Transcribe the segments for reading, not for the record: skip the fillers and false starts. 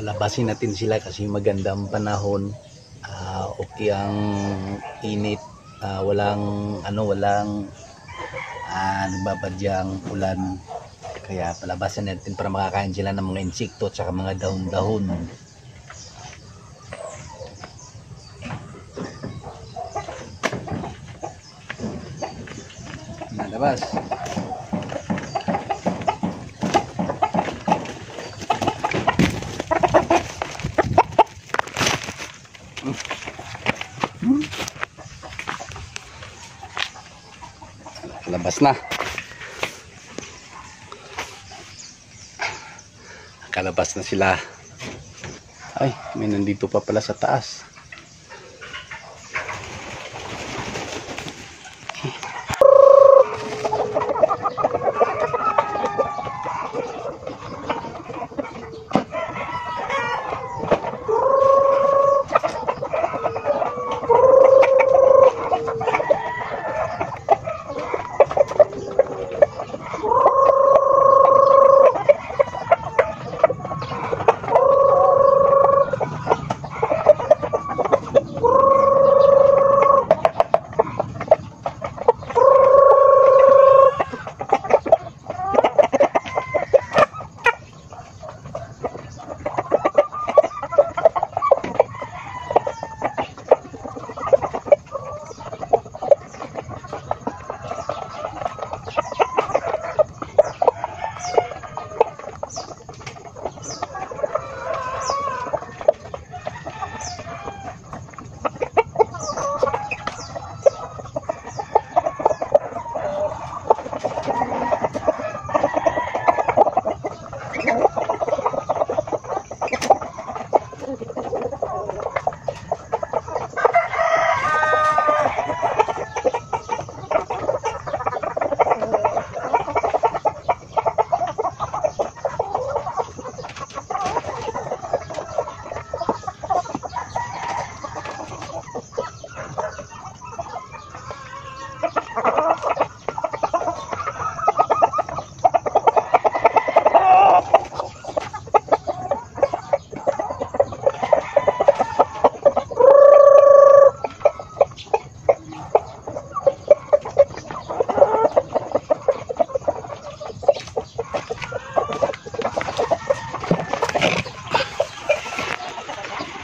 palabasin natin sila kasi magandang panahon. Okay ang init, walang nagbabadyang ulan, kaya palabasin natin para makakain sila ng mga insekto at saka mga dahon-dahon. Nalabas. Labas na. Nakalabas na sila. Ay, may nandito pa pala sa taas.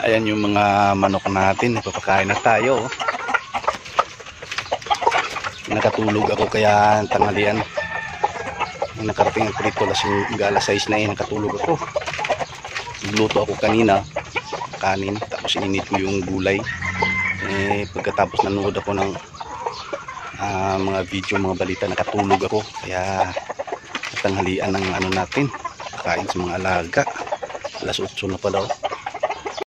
Ayan yung mga manok natin, ipapakain na tayo. Nakatulog ako kaya tanghalian. Nakarating ako dito alas 6 na nakatulog ako. Nagluto ako kanina, kanin, tapos init ko yung gulay. Pagkatapos nanood ako ng mga video, mga balita, nakatulog ako. Kaya tanghalian ng natin, pakain sa mga alaga. Alas 8 na pa daw.